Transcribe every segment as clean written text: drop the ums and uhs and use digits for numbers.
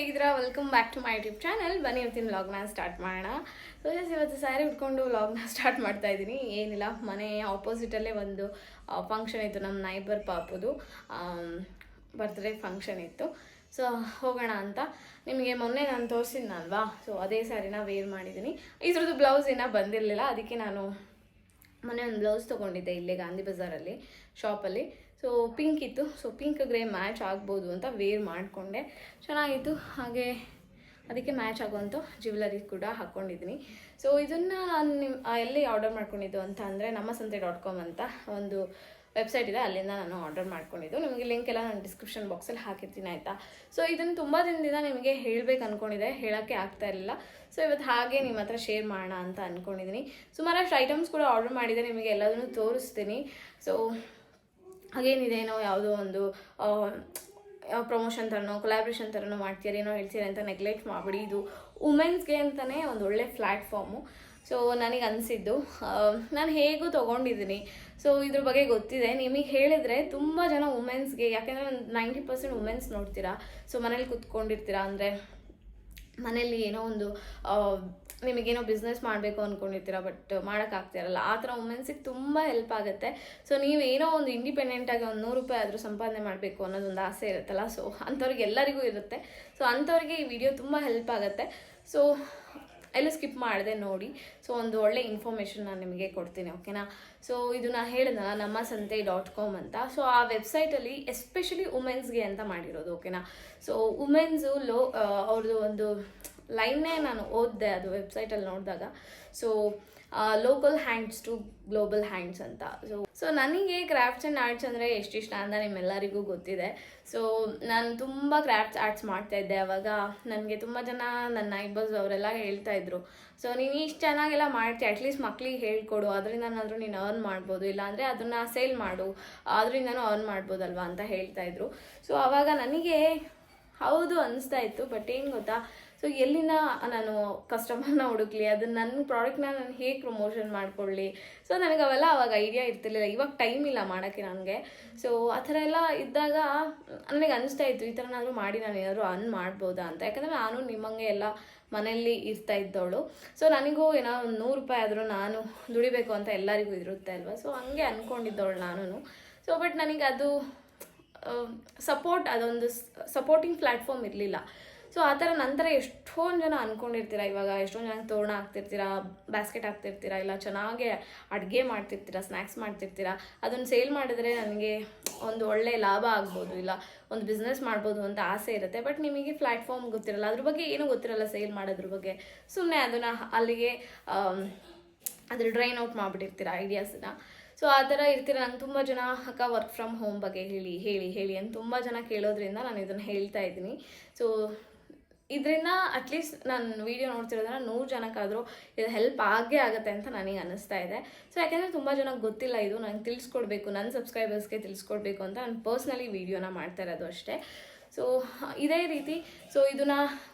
ಹೇಗಿದ್ದೀರಾ? Welcome back to my YouTube channel. ಬನ್ನಿ ಇವತ್ತಿನ ವ್ಲಾಗ್ನ ಸ್ಟಾರ್ಟ್ ಮಾಡೋಣ. ಸೊ ಇವತ್ತು ಸ್ಯಾರಿ ಉಟ್ಕೊಂಡು ವ್ಲಾಗ್ನ ಸ್ಟಾರ್ಟ್ ಮಾಡ್ತಾ ಇದ್ದೀನಿ. ಏನಿಲ್ಲ, ಮನೆ ಆಪೋಸಿಟಲ್ಲೇ ಒಂದು ಫಂಕ್ಷನ್ ಇತ್ತು, ನಮ್ಮ ನೈಬರ್ ಪಾಪುದು ಬರ್ತ್ಡೇ ಫಂಕ್ಷನ್ ಇತ್ತು. ಸೊ ಹೋಗೋಣ ಅಂತ ನಿಮಗೆ ಮೊನ್ನೆ ನಾನು ತೋರಿಸಿದ್ನಲ್ವಾ, ಸೊ ಅದೇ ಸ್ಯಾರಿನ ವೇರ್ ಮಾಡಿದ್ದೀನಿ. ಇದ್ರದ್ದು ಬ್ಲೌಸ್ ಇನ್ನೂ ಬಂದಿರಲಿಲ್ಲ, ಅದಕ್ಕೆ ನಾನು ಮೊನ್ನೆ ಒಂದು ಬ್ಲೌಸ್ ತೊಗೊಂಡಿದ್ದೆ ಇಲ್ಲೇ ಗಾಂಧಿ ಬಜಾರಲ್ಲಿ ಶಾಪಲ್ಲಿ. ಸೊ ಪಿಂಕ್ ಇತ್ತು, ಸೊ ಪಿಂಕ್ ಗ್ರೇ ಮ್ಯಾಚ್ ಆಗ್ಬೋದು ಅಂತ ವೇರ್ ಮಾಡಿಕೊಂಡೆ, ಚೆನ್ನಾಗಿತ್ತು. ಹಾಗೆ ಅದಕ್ಕೆ ಮ್ಯಾಚ್ ಆಗುವಂಥ ಜ್ಯುವೆಲರಿ ಕೂಡ ಹಾಕ್ಕೊಂಡಿದ್ದೀನಿ. ಸೊ ಇದನ್ನು ನಾನು ಎಲ್ಲಿ ಆರ್ಡರ್ ಮಾಡ್ಕೊಂಡಿದ್ದು ಅಂತ ಅಂದರೆ ನಮ್ಮಸಂತೆ.com ಅಂತ ಒಂದು ವೆಬ್ಸೈಟ್ ಇದೆ, ಅಲ್ಲಿಂದ ನಾನು ಆರ್ಡರ್ ಮಾಡ್ಕೊಂಡಿದ್ದು. ನಿಮಗೆ ಲಿಂಕ್ ಎಲ್ಲ ನಾನು ಡಿಸ್ಕ್ರಿಪ್ಷನ್ ಬಾಕ್ಸಲ್ಲಿ ಹಾಕಿರ್ತೀನಿ, ಆಯಿತಾ. ಸೊ ಇದನ್ನು ತುಂಬ ದಿನದಿಂದ ನಿಮಗೆ ಹೇಳಬೇಕು ಅಂದ್ಕೊಂಡಿದ್ದೆ, ಹೇಳೋಕ್ಕೆ ಆಗ್ತಾ ಇರಲಿಲ್ಲ. ಸೊ ಇವತ್ತು ಹಾಗೆ ನಿಮ್ಮ ಹತ್ರ ಶೇರ್ ಮಾಡೋಣ ಅಂತ ಅಂದ್ಕೊಂಡಿದ್ದೀನಿ. ಸುಮಾರಷ್ಟು ಐಟಮ್ಸ್ ಕೂಡ ಆರ್ಡರ್ ಮಾಡಿದೆ, ನಿಮಗೆ ಎಲ್ಲದನ್ನು ತೋರಿಸ್ತೀನಿ. ಸೊ ಹಾಗೇನಿದೇನೋ ಯಾವುದೋ ಒಂದು ಪ್ರಮೋಷನ್ ಥರನೋ ಕೊಲಾಬ್ರೇಷನ್ ಥರನೋ ಮಾಡ್ತೀರೇನೋ ಹೇಳ್ತೀರಿ ಅಂತ ನೆಗ್ಲೆಕ್ಟ್ ಮಾಡಿಬಿಡಿ. ಇದು ವುಮೆನ್ಸ್ಗೆ ಅಂತಲೇ ಒಂದು ಒಳ್ಳೆ ಪ್ಲ್ಯಾಟ್ಫಾರ್ಮು. ಸೊ ನನಗೆ ಅನಿಸಿದ್ದು, ನಾನು ಹೇಗೂ ತೊಗೊಂಡಿದ್ದೀನಿ, ಸೊ ಇದ್ರ ಬಗ್ಗೆ ಗೊತ್ತಿದೆ. ನಿಮಗೆ ಹೇಳಿದ್ರೆ ತುಂಬ ಜನ ವುಮೆನ್ಸ್ಗೆ, ಯಾಕೆಂದರೆ ಒಂದು 90% ವುಮೆನ್ಸ್ ನೋಡ್ತೀರಾ. ಸೊ ಮನೇಲಿ ಕೂತ್ಕೊಂಡಿರ್ತೀರಾ, ಅಂದರೆ ಮನೇಲಿ ಏನೋ ಒಂದು ನಿಮಗೇನೋ ಬಿಸ್ನೆಸ್ ಮಾಡಬೇಕು ಅಂದ್ಕೊಂಡಿರ್ತೀರ, ಬಟ್ ಮಾಡೋಕ್ಕಾಗ್ತಿರಲ್ಲ. ಆ ಥರ ವುಮೆನ್ಸಿಗೆ ತುಂಬ ಹೆಲ್ಪ್ ಆಗುತ್ತೆ. ಸೊ ನೀವೇನೋ ಒಂದು ಇಂಡಿಪೆಂಡೆಂಟಾಗಿ ಒಂದು 100 ರೂಪಾಯಿ ಆದರೂ ಸಂಪಾದನೆ ಮಾಡಬೇಕು ಅನ್ನೋದೊಂದು ಆಸೆ ಇರುತ್ತಲ್ಲ, ಸೊ ಅಂಥವ್ರಿಗೆ ಎಲ್ಲರಿಗೂ ಇರುತ್ತೆ. ಸೊ ಅಂಥವ್ರಿಗೆ ಈ ವಿಡಿಯೋ ತುಂಬ ಹೆಲ್ಪ್ ಆಗುತ್ತೆ. ಸೊ ಎಲ್ಲೂ ಸ್ಕಿಪ್ ಮಾಡಿದೆ ನೋಡಿ. ಸೊ ಒಂದು ಒಳ್ಳೆ ಇನ್ಫಾರ್ಮೇಷನ್ ನಾನು ನಿಮಗೆ ಕೊಡ್ತೀನಿ, ಓಕೆನಾ. ಸೊ ಇದು ನಾನು ಹೇಳಿದ್ನಲ್ಲ ನಮ್ಮಸಂತೆ.com ಅಂತ. ಸೊ ಆ ವೆಬ್ಸೈಟಲ್ಲಿ ಎಸ್ಪೆಷಲಿ ವುಮೆನ್ಸ್ಗೆ ಅಂತ ಮಾಡಿರೋದು, ಓಕೆನಾ. ಸೊ ವುಮೆನ್ಸು ಅವ್ರದ್ದು ಒಂದು ಲೈನ್ನೇ ನಾನು ಓದಿದೆ ಅದು ವೆಬ್ಸೈಟಲ್ಲಿ ನೋಡಿದಾಗ. So local hands to global hands ಅಂತ. ಸೊ ನನಗೆ ಕ್ರಾಫ್ಟ್ಸ್ ಆ್ಯಂಡ್ ಆರ್ಟ್ಸ್ ಅಂದರೆ ಎಷ್ಟು ಇಷ್ಟ ಅಂತ ನಿಮ್ಮೆಲ್ಲರಿಗೂ ಗೊತ್ತಿದೆ. ಸೊ ನಾನು ತುಂಬ ಕ್ರಾಫ್ಟ್ಸ್ ಆರ್ಟ್ಸ್ ಮಾಡ್ತಾಯಿದ್ದೆ. ಆವಾಗ ನನಗೆ ತುಂಬ ಜನ ನನ್ನ ನೈಬರ್ಸ್ ಅವರೆಲ್ಲ ಹೇಳ್ತಾಯಿದ್ರು, ಸೊ ನೀನು ಇಷ್ಟು ಚೆನ್ನಾಗೆಲ್ಲ ಮಾಡ್ತೀಯ, ಅಟ್ಲೀಸ್ಟ್ ಮಕ್ಳಿಗೆ ಹೇಳ್ಕೊಡು, ಅದರಿಂದನಾದರೂ ನೀನು ಅರ್ನ್ ಮಾಡ್ಬೋದು, ಇಲ್ಲಾಂದರೆ ಅದನ್ನು ಸೇಲ್ ಮಾಡು, ಅದರಿಂದನೂ ಅರ್ನ್ ಮಾಡ್ಬೋದಲ್ವಾ ಅಂತ ಹೇಳ್ತಾಯಿದ್ರು. ಸೊ ಆವಾಗ ನನಗೆ ಹೌದು ಅನಿಸ್ತಾ ಇತ್ತು. ಬಟ್ ಏನು ಗೊತ್ತಾ, ಸೊ ಎಲ್ಲಿಂದ ನಾನು ಕಸ್ಟಮರ್ನ ಹುಡುಕ್ಲಿ, ಅದನ್ನು ನನ್ನ ಪ್ರಾಡಕ್ಟ್ನ ನಾನು ಹೇಗೆ ಪ್ರಮೋಷನ್ ಮಾಡ್ಕೊಳ್ಳಿ, ಸೊ ನನಗೆ ಅವೆಲ್ಲ ಅವಾಗ ಐಡಿಯಾ ಇರ್ತಿರ್ಲಿಲ್ಲ. ಇವಾಗ ಟೈಮ್ ಇಲ್ಲ ಮಾಡೋಕ್ಕೆ ನನಗೆ. ಸೊ ಆ ಥರ ಎಲ್ಲ ಇದ್ದಾಗ ನನಗೆ ಅನಿಸ್ತಾ ಇತ್ತು, ಈ ಥರನಾದರೂ ಮಾಡಿ ನಾನು ಏನಾದರೂ ಅರ್ನ್ ಮಾಡ್ಬೋದಾ ಅಂತ. ಯಾಕಂದರೆ ನಾನು ನಿಮ್ಮಂಗೆ ಎಲ್ಲ ಮನೆಯಲ್ಲಿ ಇರ್ತಾ ಇದ್ದವಳು. ಸೊ ನನಗೂ ಏನೋ ಒಂದು 100 ರೂಪಾಯಿ ಆದರೂ ನಾನು ದುಡಿಬೇಕು ಅಂತ ಎಲ್ಲರಿಗೂ ಇರುತ್ತೆ ಅಲ್ವಾ. ಸೊ ಹಂಗೆ ಅಂದ್ಕೊಂಡಿದ್ದವಳು ನಾನು. ಸೊ ಬಟ್ ನನಗೆ ಅದು ಅದೊಂದು ಸಪೋರ್ಟಿಂಗ್ ಪ್ಲ್ಯಾಟ್ಫಾರ್ಮ್ ಇರಲಿಲ್ಲ. ಸೊ ಆ ಥರ ನಂತರ ಎಷ್ಟೊಂದು ಜನ ಅಂದ್ಕೊಂಡಿರ್ತೀರ, ಇವಾಗ ಎಷ್ಟೊಂದು ಜನ ತೋರಣ ಹಾಕ್ತಿರ್ತೀರ, ಬ್ಯಾಸ್ಕೆಟ್ ಹಾಕ್ತಿರ್ತೀರ, ಇಲ್ಲ ಚೆನ್ನಾಗೆ ಅಡುಗೆ ಮಾಡ್ತಿರ್ತೀರ, ಸ್ನ್ಯಾಕ್ಸ್ ಮಾಡ್ತಿರ್ತೀರ. ಅದನ್ನು ಸೇಲ್ ಮಾಡಿದ್ರೆ ನನಗೆ ಒಂದು ಒಳ್ಳೆ ಲಾಭ ಆಗ್ಬೋದು, ಇಲ್ಲ ಒಂದು ಬಿಸ್ನೆಸ್ ಮಾಡ್ಬೋದು ಅಂತ ಆಸೆ ಇರುತ್ತೆ. ಬಟ್ ನಿಮಗೆ ಪ್ಲ್ಯಾಟ್ಫಾರ್ಮ್ ಗೊತ್ತಿರಲ್ಲ, ಅದ್ರ ಬಗ್ಗೆ ಏನೂ ಗೊತ್ತಿರಲ್ಲ, ಸೇಲ್ ಮಾಡೋದ್ರ ಬಗ್ಗೆ. ಸುಮ್ಮನೆ ಅದನ್ನು ಅಲ್ಲಿಗೆ ಅದ್ರ ಡ್ರೈನ್ ಔಟ್ ಮಾಡಿಬಿಟ್ಟಿರ್ತೀರ ಐಡಿಯಾಸನ್ನ. ಸೊ ಆ ಥರ ಇರ್ತೀರ. ನಂಗೆ ತುಂಬ ಜನ ಅಕ್ಕ ವರ್ಕ್ ಫ್ರಮ್ ಹೋಮ್ ಬಗ್ಗೆ ಹೇಳಿ ಅಂತ ತುಂಬ ಜನ ಕೇಳೋದ್ರಿಂದ ನಾನು ಇದನ್ನು ಹೇಳ್ತಾ ಇದ್ದೀನಿ. ಸೊ ಇದರಿಂದ ಅಟ್ಲೀಸ್ಟ್ ನಾನು ವೀಡಿಯೋ ನೋಡ್ತಿರೋದನ್ನ 100 ಜನಕ್ಕಾದರೂ ಇದು ಹೆಲ್ಪ್ ಆಗೇ ಆಗುತ್ತೆ ಅಂತ ನನಗೆ ಅನ್ನಿಸ್ತಾ ಇದೆ. ಸೊ ಯಾಕೆಂದರೆ ತುಂಬ ಜನಕ್ಕೆ ಗೊತ್ತಿಲ್ಲ, ಇದು ನಂಗೆ ತಿಳಿಸ್ಕೊಡ್ಬೇಕು, ನನ್ನ ಸಬ್ಸ್ಕ್ರೈಬರ್ಸ್ಗೆ ತಿಳಿಸ್ಕೊಡ್ಬೇಕು ಅಂತ ನಾನು ಪರ್ಸ್ನಲಿ ವೀಡಿಯೋನ ಮಾಡ್ತಾ ಇರೋದು ಅಷ್ಟೇ. ಸೊ ಇದೇ ರೀತಿ ಸೊ ಇದನ್ನು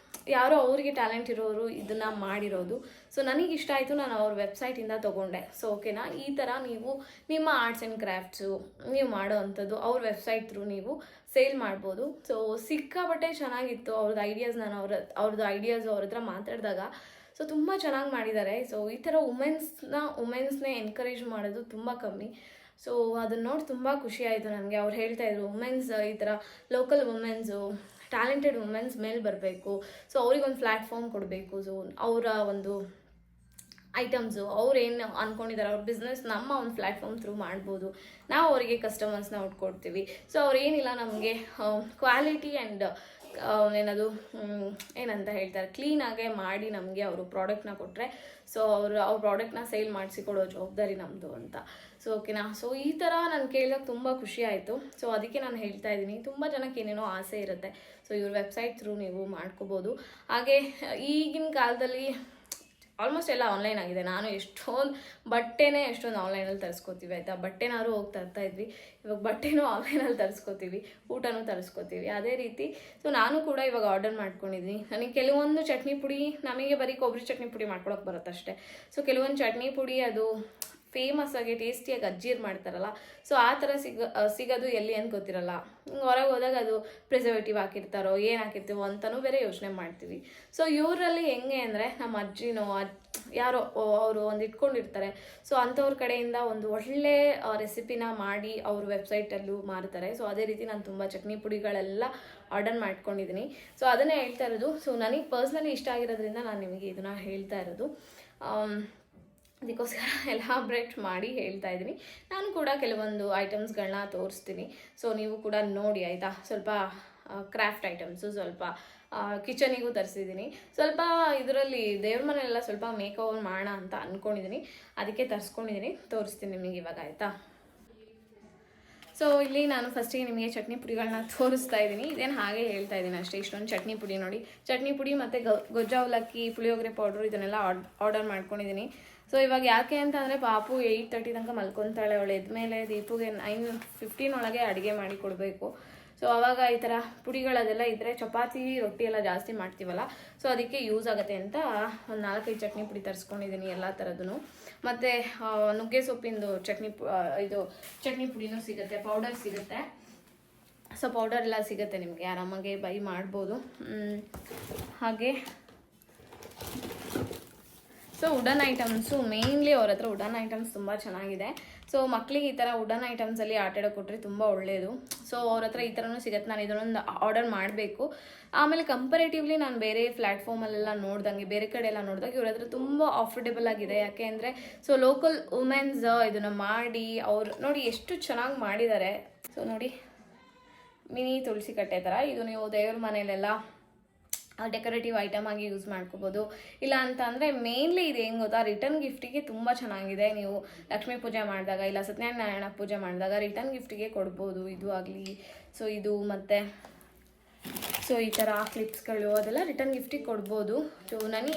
ಯಾರೋ ಅವರಿಗೆ ಟ್ಯಾಲೆಂಟ್ ಇರೋರು ಇದನ್ನು ಮಾಡಿರೋದು. ಸೊ ನನಗಿಷ್ಟ ಆಯಿತು, ನಾನು ಅವ್ರ ವೆಬ್ಸೈಟಿಂದ ತೊಗೊಂಡೆ. ಸೊ ಓಕೆನಾ, ಈ ಥರ ನೀವು ನಿಮ್ಮ ಆರ್ಟ್ಸ್ ಆ್ಯಂಡ್ ಕ್ರಾಫ್ಟ್ಸು ನೀವು ಮಾಡೋ ಅಂಥದ್ದು ಅವ್ರ ವೆಬ್ಸೈಟ್ ಥ್ರೂ ನೀವು ಸೇಲ್ ಮಾಡ್ಬೋದು. ಸೊ ಸಿಕ್ಕಾಬಟ್ಟೆ ಚೆನ್ನಾಗಿತ್ತು ಅವ್ರದ್ದು ಐಡಿಯಾಸ್. ನಾನು ಅವ್ರದ್ದು ಐಡಿಯಾಸು ಅವ್ರ ಹತ್ರ ಮಾತಾಡಿದಾಗ ಸೊ ತುಂಬ ಚೆನ್ನಾಗಿ ಮಾಡಿದ್ದಾರೆ. ಸೊ ಈ ಥರ ವುಮೆನ್ಸ್ನೇ ಎನ್ಕರೇಜ್ ಮಾಡೋದು ತುಂಬ ಕಮ್ಮಿ. ಸೊ ಅದನ್ನು ನೋಡಿ ತುಂಬ ಖುಷಿ ಆಯಿತು ನನಗೆ. ಅವ್ರು ಹೇಳ್ತಾಯಿದ್ರು, ವುಮೆನ್ಸ್ ಈ ಥರ ಲೋಕಲ್ ವುಮೆನ್ಸು, ಟ್ಯಾಲೆಂಟೆಡ್ ವುಮೆನ್ಸ್ ಮೇಲೆ ಬರಬೇಕು, ಸೊ ಅವ್ರಿಗೊಂದು ಪ್ಲ್ಯಾಟ್ಫಾರ್ಮ್ ಕೊಡಬೇಕು. ಸೊ ಅವರ ಒಂದು ಐಟಮ್ಸು ಅವ್ರೇನು ಅಂದ್ಕೊಂಡಿದ್ದಾರೆ, ಅವ್ರ ಬಿಸ್ನೆಸ್ ನಮ್ಮ ಒಂದು ಪ್ಲ್ಯಾಟ್ಫಾರ್ಮ್ ಥ್ರೂ ಮಾಡ್ಬೋದು. ನಾವು ಅವರಿಗೆ ಕಸ್ಟಮರ್ಸ್ನ ಉಟ್ಕೊಡ್ತೀವಿ. ಸೊ ಅವ್ರೇನಿಲ್ಲ, ನಮಗೆ ಕ್ವಾಲಿಟಿ ಆ್ಯಂಡ್ ಏನಂತ ಹೇಳ್ತಾರೆ, ಕ್ಲೀನಾಗೆ ಮಾಡಿ ನಮಗೆ ಅವರು ಪ್ರಾಡಕ್ಟ್ನ ಕೊಟ್ಟರೆ ಸೊ ಅವ್ರ ಪ್ರಾಡಕ್ಟ್ನ ಸೇಲ್ ಮಾಡಿಸಿ ಕೊಡೋ ಜವಾಬ್ದಾರಿ ನಮ್ಮದು ಅಂತ. ಸೊ ಓಕೆನಾ. ಸೊ ಈ ಥರ ನಾನು ಕೇಳಿದಾಗ ತುಂಬ ಖುಷಿ ಆಯಿತು. ಸೊ ಅದಕ್ಕೆ ನಾನು ಹೇಳ್ತಾ ಇದ್ದೀನಿ, ತುಂಬ ಜನಕ್ಕೆ ಏನೇನೋ ಆಸೆ ಇರುತ್ತೆ. ಸೊ ಇವ್ರ ವೆಬ್ಸೈಟ್ ಥ್ರೂ ನೀವು ಮಾಡ್ಕೋಬೋದು. ಹಾಗೆ ಈಗಿನ ಕಾಲದಲ್ಲಿ ಆಲ್ಮೋಸ್ಟ್ ಎಲ್ಲ ಆನ್ಲೈನ್ ಆಗಿದೆ. ನಾನು ಎಷ್ಟೊಂದು ಆನ್ಲೈನಲ್ಲಿ ತರಿಸ್ಕೋತೀವಿ, ಆಯಿತಾ. ಬಟ್ಟೆನಾದ್ರು ಹೋಗಿ ತರ್ತಾಯಿದ್ವಿ, ಇವಾಗ ಬಟ್ಟೆನೂ ಆನ್ಲೈನಲ್ಲಿ ತರಿಸ್ಕೋತೀವಿ, ಊಟನೂ ತರಿಸ್ಕೋತೀವಿ. ಅದೇ ರೀತಿ ಸೊ ನಾನು ಕೂಡ ಇವಾಗ ಆರ್ಡರ್ ಮಾಡ್ಕೊಂಡಿದ್ದೀನಿ. ನನಗೆ ಕೆಲವೊಂದು ಚಟ್ನಿ ಪುಡಿ, ನಮಗೆ ಬರೀ ಕೊಬ್ಬರಿ ಚಟ್ನಿ ಪುಡಿ ಮಾಡ್ಕೊಳಕ್ಕೆ ಬರುತ್ತಷ್ಟೇ. ಸೊ ಕೆಲವೊಂದು ಚಟ್ನಿ ಪುಡಿ ಅದು ಫೇಮಸ್ ಆಗಿ ಟೇಸ್ಟಿಯಾಗಿ ಅಜ್ಜೀರ್ ಮಾಡ್ತಾರಲ್ಲ, ಸೊ ಆ ಥರ ಸಿಗೋದು ಎಲ್ಲಿ ಅಂತ ಗೊತ್ತಿರಲ್ಲ. ಹೊರಗೆ ಹೋದಾಗ ಅದು ಪ್ರಿಸರ್ವೇಟಿವ್ ಹಾಕಿರ್ತಾರೋ ಏನು ಹಾಕಿರ್ತೀವೋ ಅಂತಲೂ ಬೇರೆ ಯೋಚನೆ ಮಾಡ್ತೀವಿ. ಸೊ ಇವರಲ್ಲಿ ಹೆಂಗೆ ಅಂದರೆ ನಮ್ಮ ಅಜ್ಜಿನೋ ಯಾರೋ ಅವರು ಒಂದು ಇಟ್ಕೊಂಡಿರ್ತಾರೆ. ಸೊ ಅಂಥವ್ರ ಕಡೆಯಿಂದ ಒಂದು ಒಳ್ಳೆ ರೆಸಿಪಿನ ಮಾಡಿ ಅವ್ರ ವೆಬ್ಸೈಟಲ್ಲೂ ಮಾರ್ತಾರೆ. ಸೊ ಅದೇ ರೀತಿ ನಾನು ತುಂಬ ಚಟ್ನಿ ಪುಡಿಗಳೆಲ್ಲ ಆರ್ಡರ್ ಮಾಡ್ಕೊಂಡಿದ್ದೀನಿ. ಸೊ ಅದನ್ನೇ ಹೇಳ್ತಾ ಇರೋದು. ಸೊ ನನಗೆ ಪರ್ಸ್ನಲಿ ಇಷ್ಟ ಆಗಿರೋದ್ರಿಂದ ನಾನು ನಿಮಗೆ ಇದನ್ನು ಹೇಳ್ತಾ ಇರೋದು. ಅದಕ್ಕೋಸ್ಕರ ಎಲಾಬ್ರೇಟ್ ಮಾಡಿ ಹೇಳ್ತಾ ಇದ್ದೀನಿ. ನಾನು ಕೂಡ ಕೆಲವೊಂದು ಐಟಮ್ಸ್ಗಳನ್ನ ತೋರಿಸ್ತೀನಿ. ಸೊ ನೀವು ಕೂಡ ನೋಡಿ ಆಯಿತಾ. ಸ್ವಲ್ಪ ಕ್ರಾಫ್ಟ್ ಐಟಮ್ಸು, ಸ್ವಲ್ಪ ಕಿಚನಿಗೂ ತರಿಸಿದ್ದೀನಿ. ಸ್ವಲ್ಪ ಇದರಲ್ಲಿ ದೇವ್ರ ಮನೆಯೆಲ್ಲ ಸ್ವಲ್ಪ ಮೇಕ್ ಓವರ್ ಮಾಡೋಣ ಅಂತ ಅಂದ್ಕೊಂಡಿದ್ದೀನಿ. ಅದಕ್ಕೆ ತರಿಸ್ಕೊಂಡಿದ್ದೀನಿ, ತೋರಿಸ್ತೀನಿ ನಿಮಗೆ ಇವಾಗ ಆಯಿತಾ. ಸೊ ಇಲ್ಲಿ ನಾನು ಫಸ್ಟಿಗೆ ನಿಮಗೆ ಚಟ್ನಿ ಪುಡಿಗಳನ್ನ ತೋರಿಸ್ತಾ ಇದ್ದೀನಿ. ಇದೇನು ಹಾಗೆ ಹೇಳ್ತಾ ಇದ್ದೀನಿ ಅಷ್ಟೇ. ಇಷ್ಟೊಂದು ಚಟ್ನಿ ಪುಡಿ ನೋಡಿ, ಚಟ್ನಿ ಪುಡಿ ಮತ್ತು ಗೊಜ್ಜಾ ಅವಲಕ್ಕಿ, ಪುಳಿಯೋಗರೆ ಪೌಡ್ರು ಇದನ್ನೆಲ್ಲ ಆರ್ಡರ್ ಮಾಡ್ಕೊಂಡಿದ್ದೀನಿ. ಸೊ ಇವಾಗ ಯಾಕೆ ಅಂತ ಅಂದರೆ ಪಾಪು 8:30 ತನಕ ಮಲ್ಕೊತಾಳೆ. ಅವಳು ಎದ್ಮೇಲೆ ದೀಪುಗೆ 9:15 ಒಳಗೆ ಅಡುಗೆ ಮಾಡಿ ಕೊಡಬೇಕು. ಸೊ ಆವಾಗ ಈ ಥರ ಪುಡಿಗಳದೆಲ್ಲ ಇದ್ದರೆ ಚಪಾತಿ ರೊಟ್ಟಿ ಎಲ್ಲ ಜಾಸ್ತಿ ಮಾಡ್ತೀವಲ್ಲ, ಸೊ ಅದಕ್ಕೆ ಯೂಸ್ ಆಗುತ್ತೆ ಅಂತ ಒಂದು 4-5 ಚಟ್ನಿ ಪುಡಿ ತರಿಸ್ಕೊಂಡಿದ್ದೀನಿ ಎಲ್ಲ ಥರದ್ದು. ಮತ್ತು ನುಗ್ಗೆ ಸೊಪ್ಪಿಂದು ಚಟ್ನಿ ಪುಡಿನೂ ಸಿಗುತ್ತೆ, ಪೌಡರ್ ಸಿಗುತ್ತೆ. ಸೊ ಪೌಡರ್ ಎಲ್ಲ ಸಿಗುತ್ತೆ ನಿಮಗೆ, ಆರಾಮಾಗೆ ಬೈ ಮಾಡ್ಬೋದು. ಹಾಗೆ ಸೊ ವುಡನ್ ಐಟಮ್ಸು ಮೇಯ್ನ್ಲಿ ಅವ್ರ ಹತ್ರ ವುಡನ್ ಐಟಮ್ಸ್ ತುಂಬ ಚೆನ್ನಾಗಿದೆ. ಸೊ ಮಕ್ಕಳಿಗೆ ಈ ಥರ ವುಡನ್ ಐಟಮ್ಸಲ್ಲಿ ಆಟ ಆಡೋಕೆ ಕೊಟ್ಟರೆ ತುಂಬ ಒಳ್ಳೆಯದು. ಸೊ ಅವ್ರ ಹತ್ರ ಈ ಥರನೂ ಸಿಗುತ್ತೆ. ನಾನು ಇದನ್ನೊಂದು ಆರ್ಡರ್ ಮಾಡಬೇಕು. ಆಮೇಲೆ ಕಂಪೇರೇಟಿವ್ಲಿ ನಾನು ಬೇರೆ ಪ್ಲ್ಯಾಟ್ಫಾರ್ಮಲ್ಲೆಲ್ಲ ನೋಡ್ದಂಗೆ, ಬೇರೆ ಕಡೆ ಎಲ್ಲ ನೋಡಿದಾಗ ಇವ್ರ ಹತ್ರ ತುಂಬ ಆಫರ್ಡೆಬಲ್ ಆಗಿದೆ. ಯಾಕೆ ಅಂದರೆ ಸೊ ಲೋಕಲ್ ವುಮೆನ್ಸ್ ಇದನ್ನು ಮಾಡಿ ಅವ್ರು ನೋಡಿ ಎಷ್ಟು ಚೆನ್ನಾಗಿ ಮಾಡಿದ್ದಾರೆ. ಸೊ ನೋಡಿ, ಮಿನಿ ತುಳಸಿ ಕಟ್ಟೆ ಥರ ಇದು ನೀವು ದೇವ್ರ ಮನೆಯಲ್ಲೆಲ್ಲ ಡೆಕೋರೇಟಿವ್ ಐಟಮ್ ಆಗಿ ಯೂಸ್ ಮಾಡ್ಕೋಬೋದು. ಇಲ್ಲ ಅಂತ ಅಂದರೆ ಮೇನ್ಲಿ ಇದು ಹೆಂಗೆ ಗೊತ್ತಾ, ರಿಟರ್ನ್ ಗಿಫ್ಟಿಗೆ ತುಂಬ ಚೆನ್ನಾಗಿದೆ. ನೀವು ಲಕ್ಷ್ಮೀ ಪೂಜೆ ಮಾಡಿದಾಗ ಇಲ್ಲ ಸತ್ಯನಾರಾಯಣ ಪೂಜೆ ಮಾಡಿದಾಗ ರಿಟರ್ನ್ ಗಿಫ್ಟಿಗೆ ಕೊಡ್ಬೋದು. ಇದು ಆಗಲಿ, ಸೊ ಇದು ಮತ್ತು ಸೊ ಈ ಥರ ಕ್ಲಿಪ್ಸ್ಗಳು ಅದೆಲ್ಲ ರಿಟರ್ನ್ ಗಿಫ್ಟಿಗೆ ಕೊಡ್ಬೋದು. ಸೊ ನನಗೆ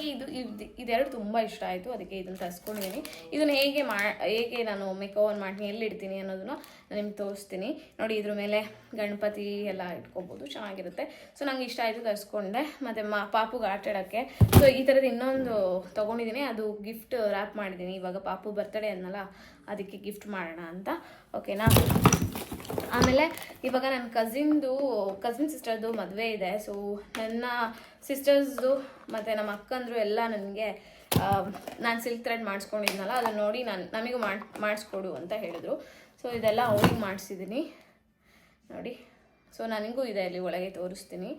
ಇದೆರಡು ತುಂಬ ಇಷ್ಟ ಆಯಿತು, ಅದಕ್ಕೆ ಇದನ್ನು ತರಿಸ್ಕೊಂಡಿದ್ದೀನಿ. ಇದನ್ನು ಹೇಗೆ ನಾನು ಮೇಕ್ ಓವರ್ ಮಾಡ್ತೀನಿ, ಎಲ್ಲಿ ಇಡ್ತೀನಿ ಅನ್ನೋದನ್ನ ನಿಮ್ಗೆ ತೋರಿಸ್ತೀನಿ. ನೋಡಿ, ಇದ್ರ ಮೇಲೆ ಗಣಪತಿ ಎಲ್ಲ ಇಟ್ಕೊಬೋದು, ಚೆನ್ನಾಗಿರುತ್ತೆ. ಸೊ ನಂಗೆ ಇಷ್ಟ ಆಯಿತು, ತರಿಸ್ಕೊಂಡೆ. ಮತ್ತು ಪಾಪುಗೆ ಆಟ ಆಡೋಕ್ಕೆ ಸೊ ಈ ಥರದ್ದು ಇನ್ನೊಂದು ತೊಗೊಂಡಿದ್ದೀನಿ. ಅದು ಗಿಫ್ಟ್ ರ್ಯಾಪ್ ಮಾಡಿದ್ದೀನಿ. ಇವಾಗ ಪಾಪು ಬರ್ತಡೇ ಅನ್ನಲ್ಲ, ಅದಕ್ಕೆ ಗಿಫ್ಟ್ ಮಾಡೋಣ ಅಂತ. ಓಕೆನಾ. ಆಮೇಲೆ ಇವಾಗ ನನ್ನ ಕಸಿನ್ ಸಿಸ್ಟರ್ದು ಮದುವೆ ಇದೆ. ಸೊ ನನ್ನ ಸಿಸ್ಟರ್ಸ್ದು ಮತ್ತು ನಮ್ಮ ಅಕ್ಕಂದರು ಎಲ್ಲ ನನಗೆ ನಾನು ಸಿಲ್ಕ್ ಥ್ರೆಡ್ ಮಾಡಿಸ್ಕೊಂಡಿದ್ನಲ್ಲ, ಅದನ್ನು ನೋಡಿ ನಮಗೂ ಮಾಡಿಸ್ಕೊಡು ಅಂತ ಹೇಳಿದ್ರು. ಸೊ ಇದೆಲ್ಲ ಅವ್ರಿಗೆ ಮಾಡಿಸಿದ್ದೀನಿ ನೋಡಿ. ಸೊ ನನಗೂ ಇದೆ, ಇಲ್ಲಿ ಒಳಗೆ ತೋರಿಸ್ತೀನಿ.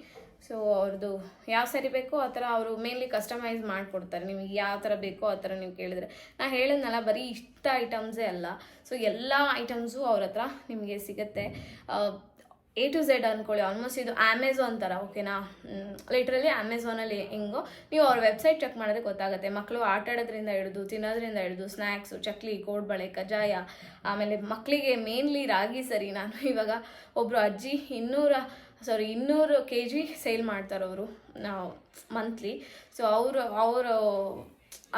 ಸೊ ಅವ್ರದ್ದು ಯಾವ ಸ್ಯಾರಿ ಬೇಕೋ ಆ ಥರ ಅವರು ಮೇನ್ಲಿ ಕಸ್ಟಮೈಸ್ ಮಾಡಿಕೊಡ್ತಾರೆ. ನಿಮಗೆ ಯಾವ ಥರ ಬೇಕೋ ಆ ಥರ ನೀವು ಕೇಳಿದ್ರೆ. ನಾನು ಹೇಳಿದ್ನಲ್ಲ, ಬರೀ ಇಷ್ಟ ಐಟಮ್ಸೇ ಅಲ್ಲ, ಸೊ ಎಲ್ಲ ಐಟಮ್ಸು ಅವ್ರ ಹತ್ರ ನಿಮಗೆ ಸಿಗುತ್ತೆ. A to Z ಅಂದ್ಕೊಳ್ಳಿ. ಆಲ್ಮೋಸ್ಟ್ ಇದು ಅಮೆಝಾನ್ ಥರ. ಓಕೆನಾ. ಲಿಟ್ರಲಿ ಅಮೆಝಾನಲ್ಲಿ ಹೆಂಗೋ ನೀವು ಅವ್ರ ವೆಬ್ಸೈಟ್ ಚೆಕ್ ಮಾಡಿದ್ರೆ ಗೊತ್ತಾಗುತ್ತೆ. ಮಕ್ಕಳು ಆಟ ಆಡೋದ್ರಿಂದ ಹಿಡಿದು, ತಿನ್ನೋದ್ರಿಂದ ಹಿಡಿದು, ಸ್ನ್ಯಾಕ್ಸು, ಚಕ್ಲಿ, ಕೋಡ್ಬಳೆ, ಕಜ್ಜಾಯ, ಆಮೇಲೆ ಮಕ್ಕಳಿಗೆ ಮೇನ್ಲಿ ರಾಗಿ ಸರಿ. ನಾನು ಇವಾಗ ಒಬ್ಬರು ಅಜ್ಜಿ 200 kg ಸೇಲ್ ಮಾಡ್ತಾರೆ ಅವರು ಮಂತ್ಲಿ. ಸೊ ಅವರು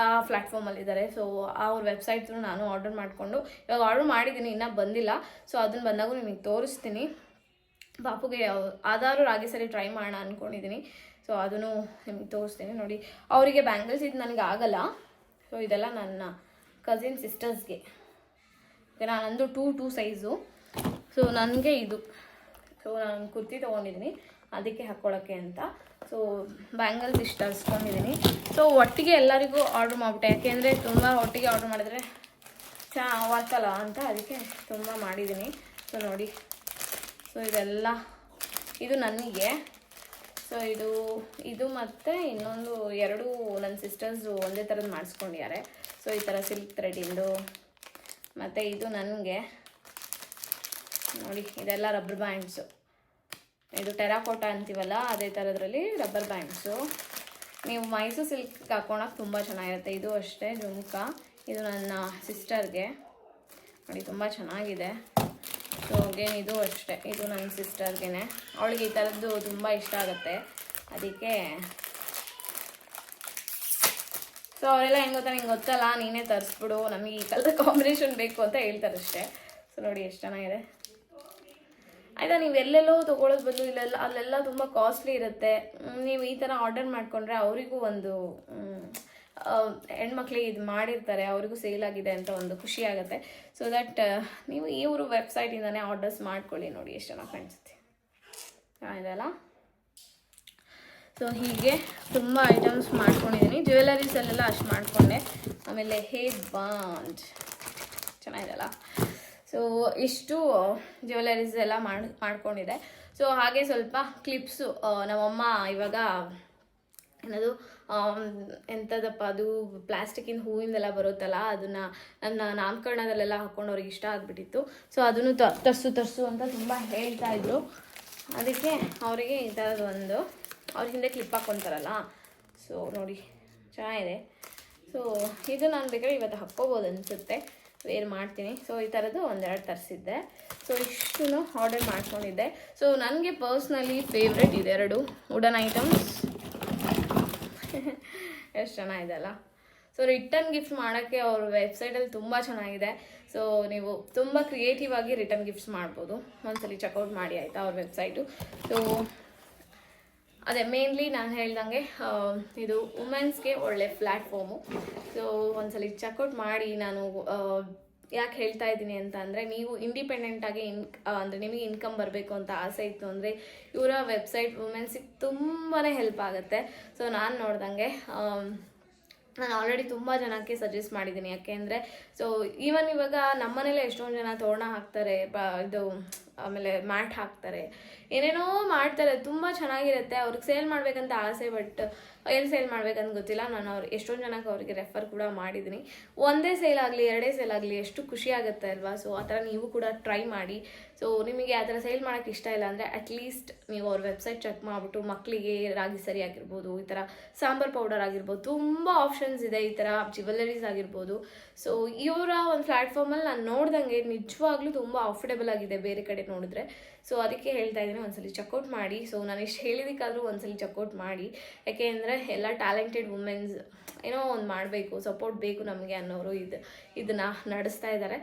ಆ ಪ್ಲ್ಯಾಟ್ಫಾರ್ಮಲ್ಲಿದ್ದಾರೆ. ಸೊ ಅವ್ರ ವೆಬ್ಸೈಟ್ ಥ್ರೂ ನಾನು ಆರ್ಡರ್ ಮಾಡಿಕೊಂಡು ಇವಾಗ ಆರ್ಡರ್ ಮಾಡಿದ್ದೀನಿ, ಇನ್ನೂ ಬಂದಿಲ್ಲ. ಸೊ ಅದನ್ನು ಬಂದಾಗೂ ನಿಮಗೆ ತೋರಿಸ್ತೀನಿ. ಪಾಪುಗೆ ಆಧಾರು ರಾಗಿ ಸರಿ ಟ್ರೈ ಮಾಡೋಣ ಅಂದ್ಕೊಂಡಿದ್ದೀನಿ. ಸೊ ಅದನ್ನು ನಿಮಗೆ ತೋರಿಸ್ತೀನಿ ನೋಡಿ. ಅವರಿಗೆ ಬ್ಯಾಂಗಲ್ಸ್ ಇದು ನನಗೆ ಆಗಲ್ಲ. ಸೊ ಇದೆಲ್ಲ ನನ್ನ ಕಸಿನ್ ಸಿಸ್ಟರ್ಸ್ಗೆ. ಓಕೆನಾ. ನಂದು 2 ಸೈಜು. ಸೊ ನನಗೆ ಇದು. ಸೊ ನಾನು ಕುರ್ತಿ ತೊಗೊಂಡಿದ್ದೀನಿ, ಅದಕ್ಕೆ ಹಾಕ್ಕೊಳ್ಳೋಕ್ಕೆ ಅಂತ. ಸೊ ಬ್ಯಾಂಗಲ್ಸ್ ಇಷ್ಟು ತರಿಸ್ಕೊಂಡಿದ್ದೀನಿ. ಸೊ ಒಟ್ಟಿಗೆ ಎಲ್ಲರಿಗೂ ಆರ್ಡ್ರ್ ಮಾಡಿಬಿಟ್ಟೆ. ಯಾಕೆಂದರೆ ತುಂಬ ಒಟ್ಟಿಗೆ ಆರ್ಡ್ರ್ ಮಾಡಿದ್ರೆ ಚೆನ್ನಾಗಲ್ಲ ಅಂತ, ಅದಕ್ಕೆ ತುಂಬ ಮಾಡಿದ್ದೀನಿ. ಸೊ ನೋಡಿ, ಸೊ ಇದೆಲ್ಲ ಇದು ನನಗೆ. ಸೊ ಇದು ಮತ್ತು ಇನ್ನೊಂದು 2 ನನ್ನ ಸಿಸ್ಟರ್ಸು ಒಂದೇ ಥರದ್ದು ಮಾಡಿಸ್ಕೊಂಡಿದ್ದಾರೆ. ಸೊ ಈ ಥರ ಸಿಲ್ಕ್ ಥ್ರೆಡಿಂದು. ಮತ್ತು ಇದು ನನಗೆ ನೋಡಿ, ಇದೆಲ್ಲ ರಬ್ಬರ್ ಬ್ಯಾಂಡ್ಸು. ಇದು ಟೆರಾಕೋಟಾ ಅಂತೀವಲ್ಲ, ಅದೇ ಥರದ್ರಲ್ಲಿ ರಬ್ಬರ್ ಬ್ಯಾಂಡ್ಸು. ನೀವು ಮೈಸೂರು ಸಿಲ್ಕ್ ಹಾಕ್ಕೊಳಕ್ಕೆ ತುಂಬ ಚೆನ್ನಾಗಿರುತ್ತೆ. ಇದು ಅಷ್ಟೇ ಜುಮ್ಕ. ಇದು ನನ್ನ ಸಿಸ್ಟರ್ಗೆ ನೋಡಿ, ತುಂಬ ಚೆನ್ನಾಗಿದೆ. ಸೊ ಅಗೇನ್ ಇದು ಅಷ್ಟೇ, ಇದು ನನ್ನ ಸಿಸ್ಟರ್ಗೆ. ಅವಳಿಗೆ ಈ ಥರದ್ದು ತುಂಬ ಇಷ್ಟ ಆಗುತ್ತೆ, ಅದಕ್ಕೆ. ಸೊ ಅವರೆಲ್ಲ ಹೆಂಗೆ ಗೊತ್ತಾ, ನಿಂಗೆ ಗೊತ್ತಲ್ಲ, ನೀನೇ ತರಿಸ್ಬಿಡು, ನಮಗೆ ಈ ಕಲರ್ ಕಾಂಬಿನೇಷನ್ ಬೇಕು ಅಂತ ಹೇಳ್ತಾರೆ ಅಷ್ಟೇ. ಸೊ ನೋಡಿ ಎಷ್ಟು ಚೆನ್ನಾಗಿದೆ ಆಯಿತಾ. ನೀವು ಎಲ್ಲೆಲ್ಲೋ ತೊಗೊಳೋದು ಬದಲು ಅಲ್ಲೆಲ್ಲ ತುಂಬ ಕಾಸ್ಟ್ಲಿ ಇರುತ್ತೆ. ನೀವು ಈ ಥರ ಆರ್ಡರ್ ಮಾಡಿಕೊಂಡ್ರೆ ಅವರಿಗೂ ಒಂದು ಹೆಣ್ಮಕ್ಳಿಗೆ ಇದು ಮಾಡಿರ್ತಾರೆ, ಅವ್ರಿಗೂ ಸೇಲ್ ಆಗಿದೆ ಅಂತ ಒಂದು ಖುಷಿ ಆಗುತ್ತೆ. ಸೊ ದಟ್ ನೀವು ಇವರು ವೆಬ್ಸೈಟಿಂದನೇ ಆರ್ಡರ್ಸ್ ಮಾಡ್ಕೊಳ್ಳಿ. ನೋಡಿ ಎಷ್ಟು ಚೆನ್ನಾಗಿ ಕಾಣಿಸುತ್ತೆ, ಇದೆಲ್ಲ. ಸೊ ಹೀಗೆ ತುಂಬ ಐಟಮ್ಸ್ ಮಾಡ್ಕೊಂಡಿದ್ದೀನಿ. ಜ್ಯುವೆಲರೀಸಲ್ಲೆಲ್ಲ ಅಷ್ಟು ಮಾಡಿಕೊಂಡೆ. ಆಮೇಲೆ ಹೇರ್ ಬಾಂಡ್ ಚೆನ್ನಾಗಿದೆಲ್ಲ. ಸೊ ಇಷ್ಟು ಜ್ಯುವೆಲರೀಸ್ ಎಲ್ಲ ಮಾಡ್ಕೊಂಡಿದೆ. ಸೊ ಹಾಗೆ ಸ್ವಲ್ಪ ಕ್ಲಿಪ್ಸು ನಮ್ಮಮ್ಮ ಇವಾಗ ಏನದು ಎಂಥದಪ್ಪ ಅದು ಪ್ಲಾಸ್ಟಿಕ್ಕಿನ ಹೂವಿಂದೆಲ್ಲ ಬರುತ್ತಲ್ಲ, ಅದನ್ನು ನನ್ನ ನಾಮಕರಣದಲ್ಲೆಲ್ಲ ಹಾಕ್ಕೊಂಡು ಅವ್ರಿಗೆ ಇಷ್ಟ ಆಗಿಬಿಟ್ಟಿತ್ತು. ಸೊ ಅದನ್ನು ತರಿಸು ಅಂತ ತುಂಬ ಹೇಳ್ತಾಯಿದ್ರು. ಅದಕ್ಕೆ ಅವರಿಗೆ ಈ ಥರದ್ದು ಒಂದು ಅವ್ರ ಹಿಂದೆ ಕ್ಲಿಪ್ ಹಾಕ್ಕೊತಾರಲ್ಲ, ಸೊ ನೋಡಿ ಚೆನ್ನಾಗಿದೆ. ಸೊ ಇದು ನಾನು ಬೇಕಾದ್ರೆ ಇವತ್ತು ಹಾಕ್ಕೋಬೋದು ಅನಿಸುತ್ತೆ, ವೇರ್ ಮಾಡ್ತೀನಿ. ಸೊ ಈ ಥರದ್ದು ಒಂದೆರಡು ತರಿಸಿದ್ದೆ. ಸೊ ಇಷ್ಟು ಆರ್ಡರ್ ಮಾಡ್ಕೊಂಡಿದ್ದೆ. ಸೊ ನನಗೆ ಪರ್ಸ್ನಲಿ ಫೇವ್ರೆಟ್ ಇದೆರಡು ವುಡನ್ ಐಟಮ್ಸ್. ಎಷ್ಟು ಚೆನ್ನಾಗಿದೆ ಅಲ್ಲ. ಸೊ ರಿಟರ್ನ್ ಗಿಫ್ಟ್ ಮಾಡೋಕ್ಕೆ ಅವ್ರ ವೆಬ್ಸೈಟಲ್ಲಿ ತುಂಬ ಚೆನ್ನಾಗಿದೆ. ಸೊ ನೀವು ತುಂಬ ಕ್ರಿಯೇಟಿವ್ ಆಗಿ ರಿಟರ್ನ್ ಗಿಫ್ಟ್ಸ್ ಮಾಡ್ಬೋದು. ಒಂದ್ಸಲಿ ಚೆಕ್ಔಟ್ ಮಾಡಿ ಆಯಿತಾ ಅವ್ರ ವೆಬ್ಸೈಟು. ಸೊ ಅದೇ ಮೇನ್ಲಿ ನಾನು ಹೇಳ್ದಂಗೆ ಇದು ವುಮೆನ್ಸ್ಗೆ ಒಳ್ಳೆ ಪ್ಲ್ಯಾಟ್ಫಾರ್ಮು. ಸೊ ಒಂದ್ಸಲಿ ಚೆಕ್ಔಟ್ ಮಾಡಿ. ನಾನು ಯಾಕೆ ಹೇಳ್ತಾ ಇದ್ದೀನಿ ಅಂತ ಅಂದರೆ, ನೀವು ಇಂಡಿಪೆಂಡೆಂಟಾಗಿ ಅಂದರೆ ನಿಮಗೆ ಇನ್ಕಮ್ ಬರಬೇಕು ಅಂತ ಆಸೆ ಇತ್ತು ಅಂದರೆ ಇವರ ವೆಬ್ಸೈಟ್ ವುಮೆನ್ಸಿಗೆ ತುಂಬಾ ಹೆಲ್ಪ್ ಆಗುತ್ತೆ. ಸೊ ನಾನು ನೋಡ್ದಂಗೆ ನಾನು ಆಲ್ರೆಡಿ ತುಂಬ ಜನಕ್ಕೆ ಸಜೆಸ್ಟ್ ಮಾಡಿದ್ದೀನಿ. ಯಾಕೆಂದರೆ ಸೊ ಈವನ್ ಇವಾಗ ನಮ್ಮನೇಲೆ ಎಷ್ಟೊಂದು ಜನ ತೋರಣ ಹಾಕ್ತಾರೆ, ಇದು ಆಮೇಲೆ ಮ್ಯಾಟ್ ಹಾಕ್ತಾರೆ, ಏನೇನೋ ಮಾಡ್ತಾರೆ, ತುಂಬ ಚೆನ್ನಾಗಿರುತ್ತೆ. ಅವ್ರಿಗೆ ಸೇಲ್ ಮಾಡಬೇಕಂತ ಆಸೆ, ಬಟ್ ಎಲ್ಲಿ ಸೇಲ್ ಮಾಡ್ಬೇಕಂತ ಗೊತ್ತಿಲ್ಲ. ನಾನು ಎಷ್ಟೊಂದು ಜನಕ್ಕೆ ಅವರಿಗೆ ರೆಫರ್ ಕೂಡ ಮಾಡಿದ್ದೀನಿ. ಒಂದೇ ಸೇಲ್ ಆಗಲಿ ಎರಡೇ ಸೇಲ್ ಆಗಲಿ ಎಷ್ಟು ಖುಷಿ ಆಗುತ್ತೆ ಅಲ್ವಾ. ಸೊ ಆ ಥರ ನೀವು ಕೂಡ ಟ್ರೈ ಮಾಡಿ. ಸೊ ನಿಮಗೆ ಆ ಥರ ಸೇಲ್ ಮಾಡೋಕ್ಕೆ ಇಷ್ಟ ಇಲ್ಲ ಅಂದರೆ ಅಟ್ಲೀಸ್ಟ್ ನೀವು ಅವ್ರ ವೆಬ್ಸೈಟ್ ಚೆಕ್ ಮಾಡಿಬಿಟ್ಟು ಮಕ್ಕಳಿಗೆ ರಾಗಿ ಸರಿ ಆಗಿರ್ಬೋದು, ಈ ಥರ ಸಾಂಬಾರ್ ಪೌಡರ್ ಆಗಿರ್ಬೋದು, ತುಂಬ ಆಪ್ಷನ್ಸ್ ಇದೆ. ಈ ಥರ ಜ್ಯುವೆಲರೀಸ್ ಆಗಿರ್ಬೋದು. ಸೊ ಇವರ ಒಂದು ಪ್ಲ್ಯಾಟ್ಫಾರ್ಮಲ್ಲಿ ನಾನು ನೋಡ್ದಂಗೆ ನಿಜವಾಗ್ಲೂ ತುಂಬ ಅಫೋರ್ಡೆಬಲ್ ಆಗಿದೆ ಬೇರೆ ಕಡೆ ನೋಡಿದ್ರೆ. ಸೊ ಅದಕ್ಕೆ ಹೇಳ್ತಾ ಇದ್ದೀನಿ, ಒಂದ್ಸಲಿ ಚೆಕ್ಔಟ್ ಮಾಡಿ. ಸೊ ನಾನು ಇಷ್ಟು ಹೇಳಿದಕ್ಕಾದರೂ ಒಂದ್ಸಲಿ ಚೆಕ್ಔಟ್ ಮಾಡಿ. ಯಾಕೆ ಅಂದರೆ ಎಲ್ಲ ಟ್ಯಾಲೆಂಟೆಡ್ ವುಮೆನ್ಸ್ ಏನೋ ಒಂದು ಮಾಡಬೇಕು, ಸಪೋರ್ಟ್ ಬೇಕು ನಮಗೆ ಅನ್ನೋರು ಇದನ್ನು ನಡೆಸ್ತಾ ಇದ್ದಾರೆ.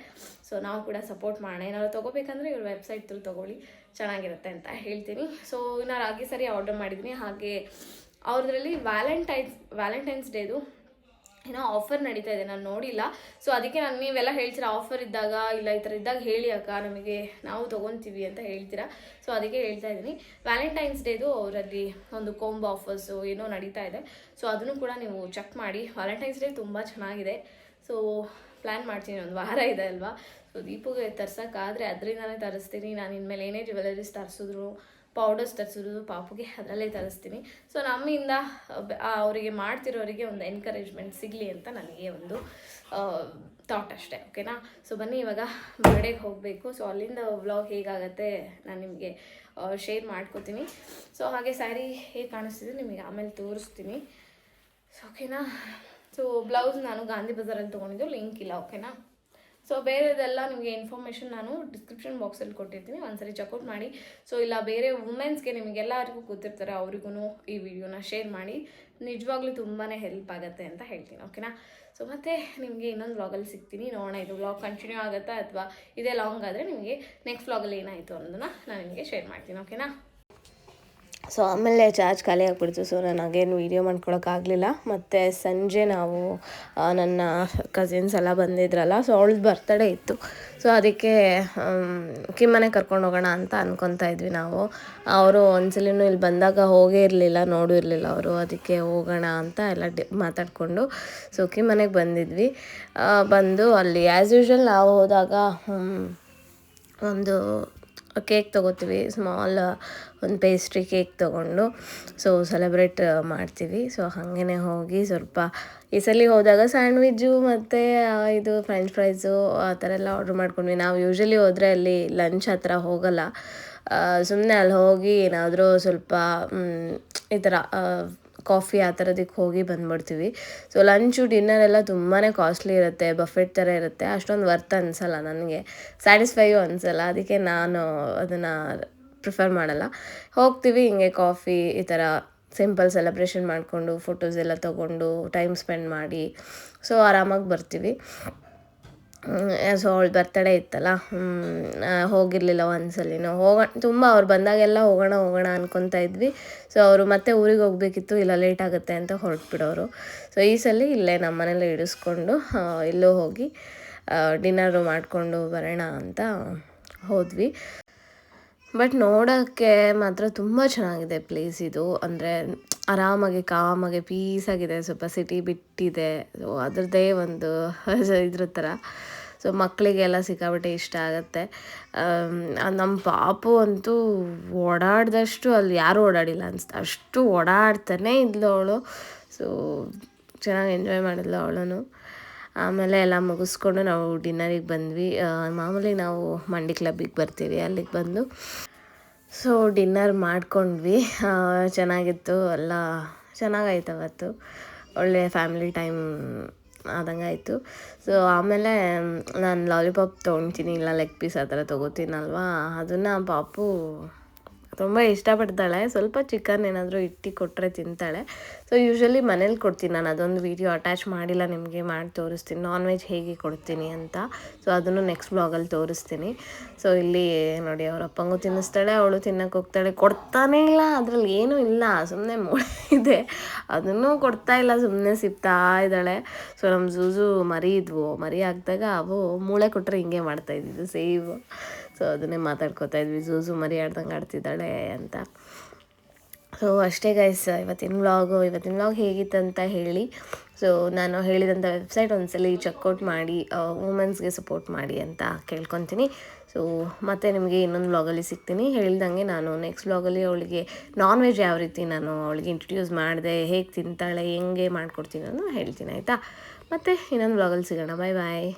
ಸೊ ನಾವು ಕೂಡ ಸಪೋರ್ಟ್ ಮಾಡೋಣ. ಏನಾದ್ರು ತೊಗೋಬೇಕಂದ್ರೆ ಇವ್ರ ವೆಬ್ಸೈಟ್ ಥ್ರೂ ತೊಗೊಳ್ಳಿ, ಚೆನ್ನಾಗಿರುತ್ತೆ ಅಂತ ಹೇಳ್ತೀನಿ. ಸೊ ನಾನು ರಾಗಿ ಸರಿ ಆರ್ಡರ್ ಮಾಡಿದ್ದೀನಿ. ಹಾಗೆ ಅವ್ರದ್ರಲ್ಲಿ ವ್ಯಾಲೆಂಟೈನ್ಸ್ ಡೇದು ಏನೋ ಆಫರ್ ನಡೀತಾ ಇದೆ, ನಾನು ನೋಡಿಲ್ಲ. ಸೊ ಅದಕ್ಕೆ ನಾನು ನೀವೆಲ್ಲ ಹೇಳ್ತೀರಾ ಆಫರ್ ಇದ್ದಾಗ, ಇಲ್ಲ ಈ ಥರ ಇದ್ದಾಗ ಹೇಳಿ ಅಕ್ಕ, ನಮಗೆ ನಾವು ತೊಗೊತೀವಿ ಅಂತ ಹೇಳ್ತೀರಾ. ಸೊ ಅದಕ್ಕೆ ಹೇಳ್ತಾ ಇದ್ದೀನಿ. ವ್ಯಾಲೆಂಟೈನ್ಸ್ ಡೇದು ಅವರಲ್ಲಿ ಒಂದು ಕೋಂಬೋ ಆಫರ್ಸು ಏನೋ ನಡೀತಾ ಇದೆ. ಸೊ ಅದನ್ನು ಕೂಡ ನೀವು ಚೆಕ್ ಮಾಡಿ. ವ್ಯಾಲೆಂಟೈನ್ಸ್ ಡೇ ತುಂಬ ಚೆನ್ನಾಗಿದೆ. ಸೊ ಪ್ಲ್ಯಾನ್ ಮಾಡ್ತೀನಿ, ಒಂದು ವಾರ ಇದೆ ಅಲ್ವಾ. ಸೊ ದೀಪಗೆ ತರ್ಸೋಕ್ಕಾದರೆ ಅದರಿಂದನೇ ತರಿಸ್ತೀನಿ. ನಾನು ಇನ್ಮೇಲೆ ಏನೇ ಜ್ಯುವೆಲರೀಸ್ ತರಿಸಿದ್ರು, ಪೌಡರ್ಸ್ ತರಿಸಿದ್ರು ಪಾಪುಗೆ ಅದರಲ್ಲೇ ತರಿಸ್ತೀನಿ. ಸೊ ನಮ್ಮಿಂದ ಅವರಿಗೆ ಮಾಡ್ತಿರೋರಿಗೆ ಒಂದು ಎನ್ಕರೇಜ್ಮೆಂಟ್ ಸಿಗಲಿ ಅಂತ ನನಗೆ ಒಂದು ಥಾಟ್ ಅಷ್ಟೇ. ಓಕೆನಾ. ಸೊ ಬನ್ನಿ ಇವಾಗ ಬರ್ಡೇಗೆ ಹೋಗಬೇಕು. ಸೊ ಅಲ್ಲಿಂದ ವ್ಲಾಗ್ ಹೇಗಾಗತ್ತೆ ನಾನು ನಿಮಗೆ ಶೇರ್ ಮಾಡ್ಕೋತೀನಿ. ಸೊ ಹಾಗೆ ಸ್ಯಾರಿ ಹೇಗೆ ಕಾಣಿಸ್ತಿದೆ ನಿಮಗೆ ಆಮೇಲೆ ತೋರಿಸ್ತೀನಿ. ಸೊ ಓಕೆನಾ. ಸೊ ಬ್ಲೌಸ್ ನಾನು ಗಾಂಧಿ ಬಜಾರಲ್ಲಿ ತೊಗೊಂಡಿದ್ದು, ಲಿಂಕ್ ಇಲ್ಲ. ಓಕೆನಾ. ಸೊ ಬೇರೆದೆಲ್ಲ ನಿಮಗೆ ಇನ್ಫಾರ್ಮೇಷನ್ ನಾನು ಡಿಸ್ಕ್ರಿಪ್ಷನ್ ಬಾಕ್ಸಲ್ಲಿ ಕೊಟ್ಟಿರ್ತೀನಿ, ಒಂದ್ಸರಿ ಚೆಕ್ಔಟ್ ಮಾಡಿ. ಸೊ ಇಲ್ಲ ಬೇರೆ ವುಮೆನ್ಸ್ಗೆ ನಿಮಗೆಲ್ಲರಿಗೂ ಗೊತ್ತಿರ್ತಾರೆ, ಅವ್ರಿಗೂ ಈ ವಿಡಿಯೋನ ಶೇರ್ ಮಾಡಿ. ನಿಜವಾಗ್ಲೂ ತುಂಬಾ ಹೆಲ್ಪ್ ಆಗುತ್ತೆ ಅಂತ ಹೇಳ್ತೀನಿ. ಓಕೆನಾ. ಸೊ ಮತ್ತೆ ನಿಮಗೆ ಇನ್ನೊಂದು ವ್ಲಾಗಲ್ಲಿ ಸಿಗ್ತೀನಿ. ನೋಡೋಣ ಇದು ವ್ಲಾಗ್ ಕಂಟಿನ್ಯೂ ಆಗುತ್ತಾ ಅಥವಾ ಇದೇ ಲಾಂಗ್ ಆದರೆ ನಿಮಗೆ ನೆಕ್ಸ್ಟ್ ವ್ಲಾಗಲ್ಲಿ ಏನಾಯಿತು ಅನ್ನೋದನ್ನು ನಾನು ನಿಮಗೆ ಶೇರ್ ಮಾಡ್ತೀನಿ. ಓಕೆನಾ. ಸೊ ಆಮೇಲೆ ಚಾರ್ಜ್ ಖಾಲಿ ಆಗಿಬಿಡ್ತು. ಸೊ ನಾನು ಅಗೇನು ವೀಡಿಯೋ ಮಾಡ್ಕೊಳಕ್ಕಾಗಲಿಲ್ಲ. ಮತ್ತು ಸಂಜೆ ನಾವು ನನ್ನ ಕಸಿನ್ಸ್ ಎಲ್ಲ ಬಂದಿದ್ರಲ್ಲ, ಸೊ ಅವಳದ್ದು ಬರ್ತಡೇ ಇತ್ತು. ಸೊ ಅದಕ್ಕೆ ಕಿಮ್ಮನೆ ಕರ್ಕೊಂಡು ಹೋಗೋಣ ಅಂತ ಅನ್ಕೊತಾ ಇದ್ವಿ ನಾವು. ಅವರು ಒಂದ್ಸಲಿನೂ ಇಲ್ಲಿ ಬಂದಾಗ ಹೋಗೇ ಇರಲಿಲ್ಲ, ನೋಡೂ ಇರಲಿಲ್ಲ ಅವರು. ಅದಕ್ಕೆ ಹೋಗೋಣ ಅಂತ ಎಲ್ಲ ಮಾತಾಡಿಕೊಂಡು ಸೊ ಕಿಮ್ಮನೆಗೆ ಬಂದಿದ್ವಿ. ಬಂದು ಅಲ್ಲಿ ಆ್ಯಸ್ ಯೂಶ್ವಲ್ ನಾವು ಹೋದಾಗ ಒಂದು ಕೇಕ್ ತೊಗೋತೀವಿ, ಸ್ಮಾಲ್ ಒಂದು ಪೇಸ್ಟ್ರಿ ಕೇಕ್ ತೊಗೊಂಡು ಸೊ ಸೆಲೆಬ್ರೇಟ್ ಮಾಡ್ತೀವಿ. ಸೊ ಹಾಗೇ ಹೋಗಿ ಸ್ವಲ್ಪ ಈ ಸಲ ಹೋದಾಗ ಸ್ಯಾಂಡ್ವಿಚ್ಚು ಮತ್ತು ಇದು ಫ್ರೆಂಚ್ ಫ್ರೈಸು ಆ ಥರ ಎಲ್ಲ ಆರ್ಡ್ರ್ ಮಾಡ್ಕೊಂಡ್ವಿ. ನಾವು ಯೂಶ್ವಲಿ ಹೋದರೆ ಅಲ್ಲಿ ಲಂಚ್ ಹತ್ರ ಹೋಗಲ್ಲ, ಸುಮ್ಮನೆ ಅಲ್ಲಿ ಹೋಗಿ ಏನಾದರೂ ಸ್ವಲ್ಪ ಈ ಥರ ಕಾಫಿ ಆ ಥರದಕ್ಕೆ ಹೋಗಿ ಬಂದ್ಬಿಡ್ತೀವಿ. ಸೊ ಲಂಚು ಡಿನ್ನರ್ ಎಲ್ಲ ತುಂಬಾ ಕಾಸ್ಟ್ಲಿ ಇರುತ್ತೆ, ಬಫೆಟ್ ಥರ ಇರುತ್ತೆ. ಅಷ್ಟೊಂದು ವರ್ತ್ ಅನಿಸಲ್ಲ ನನಗೆ, ಸ್ಯಾಟಿಸ್ಫೈಯೂ ಅನಿಸಲ್ಲ. ಅದಕ್ಕೆ ನಾನು ಅದನ್ನು ಪ್ರಿಫರ್ ಮಾಡಲ್ಲ. ಹೋಗ್ತೀವಿ ಹಿಂಗೆ ಕಾಫಿ ಈ ಥರ ಸಿಂಪಲ್ ಸೆಲೆಬ್ರೇಷನ್ ಮಾಡಿಕೊಂಡು ಫೋಟೋಸ್ ಎಲ್ಲ ತೊಗೊಂಡು ಟೈಮ್ ಸ್ಪೆಂಡ್ ಮಾಡಿ ಸೊ ಆರಾಮಾಗಿ ಬರ್ತೀವಿ. ಸೊ ಅವಳ ಬರ್ತಡೇ ಇತ್ತಲ್ಲ, ಹೋಗಿರಲಿಲ್ಲ ಒಂದ್ಸಲಿನೂ. ತುಂಬ ಅವ್ರು ಬಂದಾಗೆಲ್ಲ ಹೋಗೋಣ ಅನ್ಕೊತಾ ಇದ್ವಿ. ಸೊ ಅವರು ಮತ್ತೆ ಊರಿಗೆ ಹೋಗಬೇಕಿತ್ತು, ಇಲ್ಲ ಲೇಟ್ ಆಗುತ್ತೆ ಅಂತ ಹೊರಟ್ಬಿಡೋರು. ಸೊ ಈ ಸಲ ಇಲ್ಲೇ ನಮ್ಮ ಮನೇಲಿ ಇಡಿಸ್ಕೊಂಡು ಇಲ್ಲೂ ಹೋಗಿ ಡಿನ್ನರು ಮಾಡಿಕೊಂಡು ಬರೋಣ ಅಂತ ಹೋದ್ವಿ. ಬಟ್ ನೋಡೋಕ್ಕೆ ಮಾತ್ರ ತುಂಬ ಚೆನ್ನಾಗಿದೆ ಪ್ಲೇಸ್ ಇದು. ಅಂದರೆ ಆರಾಮಾಗಿ ಕಾಮಾಗಿ ಪೀಸಾಗಿದೆ, ಸ್ವಲ್ಪ ಸಿಟಿ ಬಿಟ್ಟಿದೆ. ಸೊ ಅದ್ರದ್ದೇ ಒಂದು ಇದ್ರ ಥರ. ಸೊ ಮಕ್ಕಳಿಗೆಲ್ಲ ಸಿಕ್ಕಾಪಟ್ಟೆ ಇಷ್ಟ ಆಗುತ್ತೆ. ನಮ್ಮ ಪಾಪು ಅಂತೂ ಓಡಾಡ್ದಷ್ಟು ಅಲ್ಲಿ ಯಾರೂ ಓಡಾಡಿಲ್ಲ ಅನಿಸ್ತು, ಅಷ್ಟು ಓಡಾಡ್ತಾನೆ ಇದ್ಲು ಅವಳು. ಸೊ ಚೆನ್ನಾಗಿ ಎಂಜಾಯ್ ಮಾಡಿದ್ಲು ಅವಳು. ಆಮೇಲೆ ಎಲ್ಲ ಮುಗಿಸ್ಕೊಂಡು ನಾವು ಡಿನ್ನರಿಗೆ ಬಂದ್ವಿ. ಮಾಮೂಲಿ ನಾವು ಮಂಡಿ ಕ್ಲಬ್ಬಿಗೆ ಬರ್ತೀವಿ, ಅಲ್ಲಿಗೆ ಬಂದು ಸೊ ಡಿನ್ನರ್ ಮಾಡ್ಕೊಂಡ್ವಿ. ಚೆನ್ನಾಗಿತ್ತು, ಎಲ್ಲ ಚೆನ್ನಾಗಾಯ್ತು ಅವತ್ತು. ಒಳ್ಳೆಯ ಫ್ಯಾಮಿಲಿ ಟೈಮ್ ಆದಂಗೆ ಆಯಿತು. ಸೊ ಆಮೇಲೆ ನಾನು ಲಾಲಿಪಾಪ್ ತೊಗೊತೀನಿ, ಇಲ್ಲ ಲೆಗ್ ಪೀಸ್ ಆ ಥರ ತೊಗೋತೀನಲ್ವ, ಅದನ್ನು ಪಾಪು ತುಂಬ ಇಷ್ಟಪಡ್ತಾಳೆ. ಸ್ವಲ್ಪ ಚಿಕನ್ ಏನಾದರೂ ಇಟ್ಟು ಕೊಟ್ಟರೆ ತಿಂತಾಳೆ. ಸೊ ಯೂಶ್ವಲಿ ಮನೇಲಿ ಕೊಡ್ತೀನಿ ನಾನು. ಅದೊಂದು ವೀಡಿಯೋ ಅಟ್ಯಾಚ್ ಮಾಡಿಲ್ಲ, ನಿಮಗೆ ಮಾಡಿ ತೋರಿಸ್ತೀನಿ ನಾನ್ ವೆಜ್ ಹೇಗೆ ಕೊಡ್ತೀನಿ ಅಂತ. ಸೊ ಅದನ್ನು ನೆಕ್ಸ್ಟ್ ಬ್ಲಾಗಲ್ಲಿ ತೋರಿಸ್ತೀನಿ. ಸೊ ಇಲ್ಲಿ ನೋಡಿ, ಅವ್ರ ಅಪ್ಪಂಗೂ ತಿನ್ನಿಸ್ತಾಳೆ, ಅವಳು ತಿನ್ನಕ್ಕೆ ಹೋಗ್ತಾಳೆ. ಕೊಡ್ತಾನೇ ಇಲ್ಲ, ಅದರಲ್ಲಿ ಏನೂ ಇಲ್ಲ, ಸುಮ್ಮನೆ ಮೂಳೆ ಇದೆ, ಅದನ್ನು ಕೊಡ್ತಾ ಇಲ್ಲ, ಸುಮ್ಮನೆ ಸಿಗ್ತಾ ಇದ್ದಾಳೆ. ಸೊ ನಮ್ಮ ಜೂಜು ಮರಿ ಇದ್ವು, ಮರಿ ಹಾಕಿದಾಗ ಅವು ಮೂಳೆ ಕೊಟ್ಟರೆ ಹಿಂಗೆ ಮಾಡ್ತಾಯಿದ್ದಿದ್ದು ಸೇವ್. ಸೊ ಅದನ್ನೇ ಮಾತಾಡ್ಕೊತಾ ಇದ್ವಿ, ಜೂಜು ಮರಿ ಆಡ್ದಂಗೆ ಆಡ್ತಿದ್ದಾಳೆ ಅಂತ. ಸೊ ಅಷ್ಟೇ ಗೈಸ್, ಇವತ್ತಿನ ವ್ಲಾಗ್ ಹೇಗಿತ್ತಂತ ಹೇಳಿ. ಸೊ ನಾನು ಹೇಳಿದಂಥ ವೆಬ್ಸೈಟ್ ಒಂದ್ಸಲಿ ಚೆಕ್ಔಟ್ ಮಾಡಿ ವುಮೆನ್ಸ್ಗೆ ಸಪೋರ್ಟ್ ಮಾಡಿ ಅಂತ ಕೇಳ್ಕೊತೀನಿ. ಸೊ ಮತ್ತೆ ನಿಮಗೆ ಇನ್ನೊಂದು ವ್ಲಾಗಲ್ಲಿ ಸಿಗ್ತೀನಿ. ಹೇಳ್ದಂಗೆ ನಾನು ನೆಕ್ಸ್ಟ್ ವ್ಲಾಗಲ್ಲಿ ಅವಳಿಗೆ ನಾನ್ ವೆಜ್ ಯಾವ ರೀತಿ ನಾನು ಅವಳಿಗೆ ಇಂಟ್ರೊಡ್ಯೂಸ್ ಮಾಡಿದೆ, ಹೇಗೆ ತಿಂತಾಳೆ, ಹೆಂಗೆ ಮಾಡ್ಕೊಡ್ತೀನಿ ಅನ್ನೋ ಹೇಳ್ತೀನಿ, ಆಯಿತಾ. ಮತ್ತು ಇನ್ನೊಂದು ವ್ಲಾಗಲ್ಲಿ ಸಿಗೋಣ. ಬಾಯ್ ಬಾಯ್.